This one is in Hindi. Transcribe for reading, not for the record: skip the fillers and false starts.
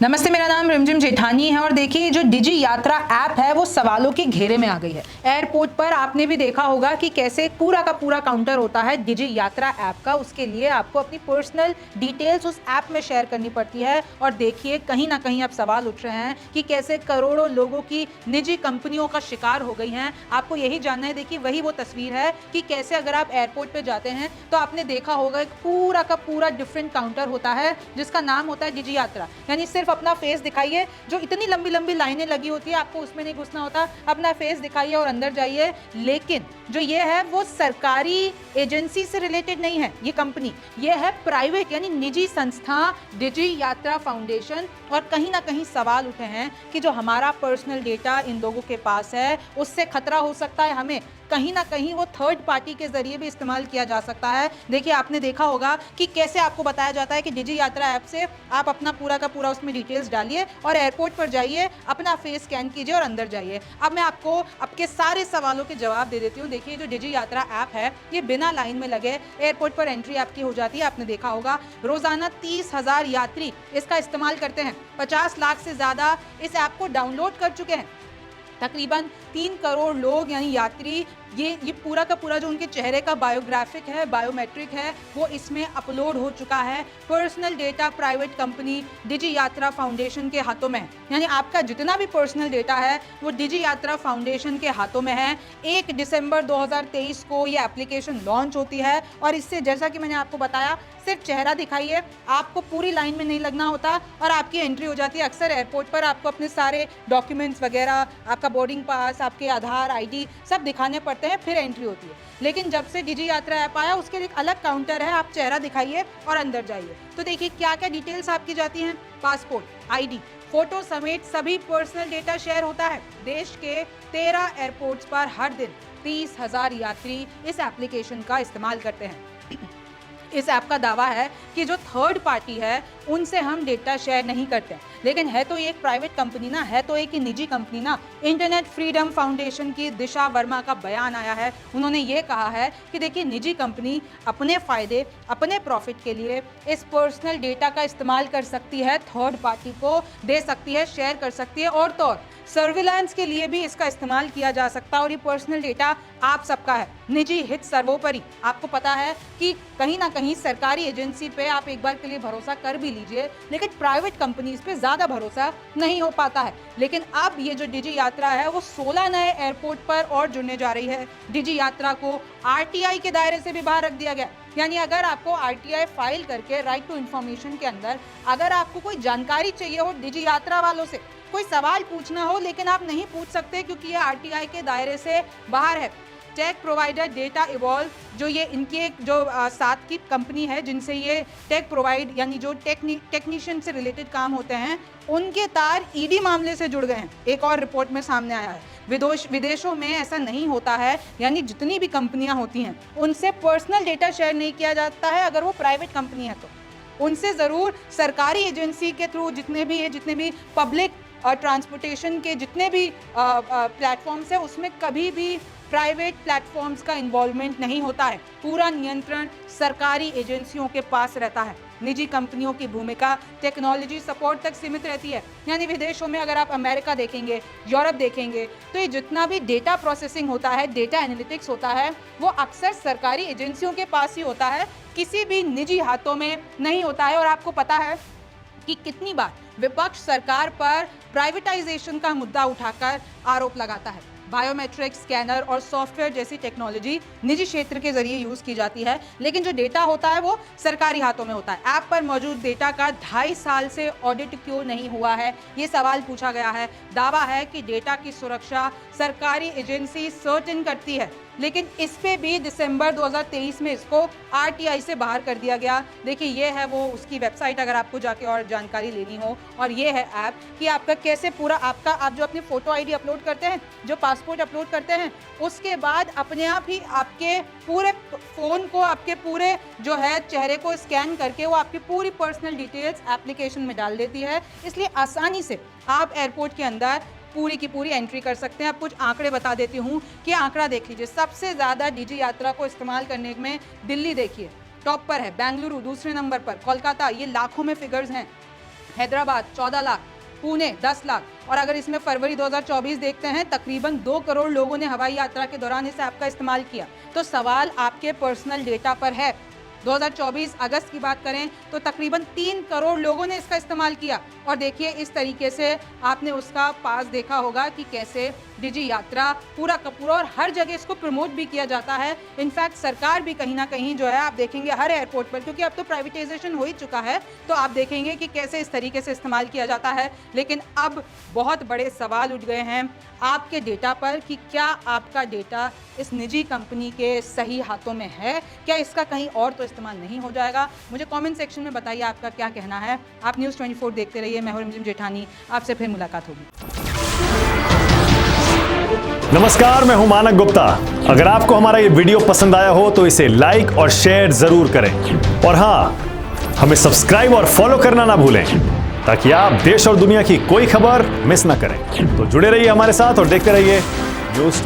नमस्ते, मेरा नाम रिमझिम जेठानी है और देखिए जो डिजी यात्रा ऐप है वो सवालों के घेरे में आ गई है। एयरपोर्ट पर आपने भी देखा होगा कि कैसे पूरा का पूरा काउंटर होता है डिजी यात्रा ऐप का। उसके लिए आपको अपनी पर्सनल डिटेल्स उस ऐप में शेयर करनी पड़ती है और देखिए कहीं ना कहीं अब सवाल उठ रहे हैं कि कैसे करोड़ों लोगों की निजी कंपनियों का शिकार हो गई हैं। आपको यही जानना है। देखिए वही वो तस्वीर है कि कैसे अगर आप एयरपोर्ट पे जाते हैं तो आपने देखा होगा एक पूरा का पूरा डिफरेंट काउंटर होता है जिसका नाम होता है डिजी यात्रा। यानी सिर्फ अपना फेस दिखाइए, जो इतनी लंबी लंबी लाइनें लगी होती है आपको उसमें नहीं घुसना होता, अपना फेस दिखाइए और अंदर जाइए। लेकिन जो ये है वो सरकारी एजेंसी से रिलेटेड नहीं है, ये कंपनी, ये है प्राइवेट यानी निजी संस्था डिजी यात्रा फाउंडेशन। और कहीं ना कहीं सवाल उठे हैं कि जो हमारा पर्सनल डेटा इन लोगों के पास है उससे खतरा हो सकता है, हमें कहीं ना कहीं वो थर्ड पार्टी के जरिए भी इस्तेमाल किया जा सकता है। देखिए आपने देखा होगा कि कैसे आपको बताया जाता है कि डिजी यात्रा ऐप से आप अपना पूरा का पूरा उसमें डिटेल्स डालिए और एयरपोर्ट पर जाइए, अपना फेस स्कैन कीजिए और अंदर जाइए। अब मैं आपको आपके सारे सवालों के जवाब दे देती हूँ। देखिए जो डिजी यात्रा ऐप है ये बिना लाइन में लगे एयरपोर्ट पर एंट्री आपकी हो जाती है। आपने देखा होगा रोजाना 30,000 यात्री इसका इस्तेमाल करते हैं, 50 लाख से ज्यादा इस ऐप को डाउनलोड कर चुके हैं। तकरीबन 3 करोड़ लोग यानी यात्री ये पूरा का पूरा जो उनके चेहरे का बायोग्राफिक है, बायोमेट्रिक है, वो इसमें अपलोड हो चुका है। पर्सनल डेटा प्राइवेट कंपनी डिजी यात्रा फाउंडेशन के हाथों में है। यानी आपका जितना भी पर्सनल डेटा है वो डिजी यात्रा फाउंडेशन के हाथों में है। 1 दिसंबर 2023 को ये एप्लीकेशन लॉन्च होती है और इससे जैसा कि मैंने आपको बताया सिर्फ चेहरा दिखाइए, आपको पूरी लाइन में नहीं लगना होता और आपकी एंट्री हो जाती है। अक्सर एयरपोर्ट पर आपको अपने सारे डॉक्यूमेंट्स वगैरह, आपका बोर्डिंग पास, आपके आधार, आईडी सब दिखाने पड़ते हैं, फिर एंट्री होती है। लेकिन जब से डिजी यात्रा ऐप आया उसके लिए एक अलग काउंटर है, आप चेहरा दिखाइए और अंदर जाइए। तो देखिए क्या क्या डिटेल्स आपकी जाती हैं, पासपोर्ट, आईडी, फोटो समेत सभी पर्सनल डेटा शेयर होता है। देश के 13 एयरपोर्ट्स पर हर दिन 30,000 यात्री इस एप्लीकेशन का इस्तेमाल करते हैं। इस ऐप का दावा है कि जो थर्ड पार्टी है उनसे हम डेटा शेयर नहीं करते, लेकिन है तो ये एक प्राइवेट कंपनी ना, है तो एक निजी कंपनी ना। इंटरनेट फ्रीडम फाउंडेशन की दिशा वर्मा का बयान आया है। उन्होंने ये कहा है कि देखिए निजी कंपनी अपने फायदे, अपने प्रॉफिट के लिए इस पर्सनल डेटा का इस्तेमाल कर सकती है, थर्ड पार्टी को दे सकती है, शेयर कर सकती है और तो और सर्विलांस के लिए भी इसका इस्तेमाल किया जा सकता है। और ये पर्सनल डेटा आप सबका है, निजी हित सर्वोपरि। आपको पता है कि कहीं ना कहीं सरकारी एजेंसी पे आप एक बार के लिए भरोसा कर भी लीजिए, लेकिन प्राइवेट कंपनीज पे ज्यादा भरोसा नहीं हो पाता है। लेकिन अब ये जो डिजी यात्रा है वो 16 नए एयरपोर्ट पर और जुड़ने जा रही है। डिजी यात्रा को आरटीआई के दायरे से भी बाहर रख दिया गया। यानी अगर आपको आरटीआई फाइल करके राइट टू इंफॉर्मेशन के अंदर अगर आपको कोई जानकारी चाहिए हो डिजी यात्रा वालों से, कोई सवाल पूछना हो, लेकिन आप नहीं पूछ सकते क्योंकि ये आरटीआई के दायरे से बाहर है। टेक प्रोवाइडर डेटा इवॉल्व, जो ये इनके जो साथ की कंपनी है जिनसे ये टेक प्रोवाइड यानी जो टेक्नीशियन से रिलेटेड काम होते हैं, उनके तार ईडी मामले से जुड़ गए हैं। एक और रिपोर्ट में सामने आया है। विदेशों में ऐसा नहीं होता है, यानी जितनी भी कंपनियां होती हैं उनसे पर्सनल डेटा शेयर नहीं किया जाता है। अगर वो प्राइवेट कंपनी है तो उनसे ज़रूर सरकारी एजेंसी के थ्रू जितने भी पब्लिक और ट्रांसपोर्टेशन के जितने भी प्लेटफॉर्म्स हैं उसमें कभी भी प्राइवेट प्लेटफॉर्म्स का इन्वॉल्वमेंट नहीं होता है। पूरा नियंत्रण सरकारी एजेंसियों के पास रहता है। निजी कंपनियों की भूमिका टेक्नोलॉजी सपोर्ट तक सीमित रहती है। यानी विदेशों में अगर आप अमेरिका देखेंगे, यूरोप देखेंगे, तो ये जितना भी डेटा प्रोसेसिंग होता है, डेटा एनालिटिक्स होता है, वो अक्सर सरकारी एजेंसियों के पास ही होता है, किसी भी निजी हाथों में नहीं होता है। और आपको पता है कि कितनी बार विपक्ष सरकार पर प्राइवेटाइजेशन का मुद्दा उठाकर आरोप लगाता है। बायोमेट्रिक, स्कैनर और सॉफ्टवेयर जैसी टेक्नोलॉजी निजी क्षेत्र के जरिए यूज की जाती है, लेकिन जो डेटा होता है वो सरकारी हाथों में होता है। ऐप पर मौजूद डेटा का 2.5 साल से ऑडिट क्यों नहीं हुआ है, ये सवाल पूछा गया है। दावा है कि डेटा की सुरक्षा सरकारी एजेंसी सर्टेन करती है, लेकिन इस पे भी दिसंबर 2023 में इसको आरटीआई से बाहर कर दिया गया। देखिए ये है वो उसकी वेबसाइट अगर आपको जाके और जानकारी लेनी हो, और ये है ऐप कि आपका कैसे पूरा आप जो अपनी फोटो आईडी अपलोड करते हैं, जो पासपोर्ट अपलोड करते हैं, उसके बाद अपने आप ही आपके पूरे फ़ोन को, आपके पूरे जो है चेहरे को स्कैन करके वो आपकी पूरी पर्सनल डिटेल्स एप्लीकेशन में डाल देती है। इसलिए आसानी से आप एयरपोर्ट के अंदर पूरी की पूरी एंट्री कर सकते हैं। अब कुछ आंकड़े बता देती हूँ कि आंकड़ा देख लीजिए। सबसे ज़्यादा डिजी यात्रा को इस्तेमाल करने में दिल्ली देखिए टॉप पर है, बेंगलुरु दूसरे नंबर पर, कोलकाता, ये लाखों में फिगर्स हैं। हैदराबाद 14 लाख, पुणे 10 लाख, और अगर इसमें फरवरी 2024 देखते हैं तकरीबन 2 करोड़ लोगों ने हवाई यात्रा के दौरान इस ऐप का इस्तेमाल किया। तो सवाल आपके पर्सनल डेटा पर है। 2024 अगस्त की बात करें तो तकरीबन 3 करोड़ लोगों ने इसका इस्तेमाल किया। और देखिए इस तरीके से आपने उसका पास देखा होगा कि कैसे डिजी यात्रा पूरा का पूरा और हर जगह इसको प्रमोट भी किया जाता है। इनफैक्ट सरकार भी कहीं ना कहीं जो है आप देखेंगे हर एयरपोर्ट पर, क्योंकि अब तो प्राइवेटाइजेशन हो ही चुका है, तो आप देखेंगे कि कैसे इस तरीके से इस्तेमाल किया जाता है। लेकिन अब बहुत बड़े सवाल उठ गए हैं आपके डेटा पर कि क्या आपका डेटा इस निजी कंपनी के सही हाथों में है, क्या इसका कहीं और तो इस्तेमाल नहीं हो जाएगा। मुझे कमेंट सेक्शन में बताइए आपका क्या कहना है। आप न्यूज़ 24 देखते रहिए। मैं हूं रिमझिम जेठानी, आपसे फिर मुलाकात होगी। नमस्कार, मैं हूं मानक गुप्ता। अगर आपको हमारा ये वीडियो पसंद आया हो तो इसे लाइक और शेयर जरूर करें, और हां, हमें सब्सक्राइब और फॉलो करना ना भूलें ताकि आप देश और दुनिया की कोई खबर मिस ना करें। तो जुड़े रहिए हमारे साथ और देखते रहिए न्यूज़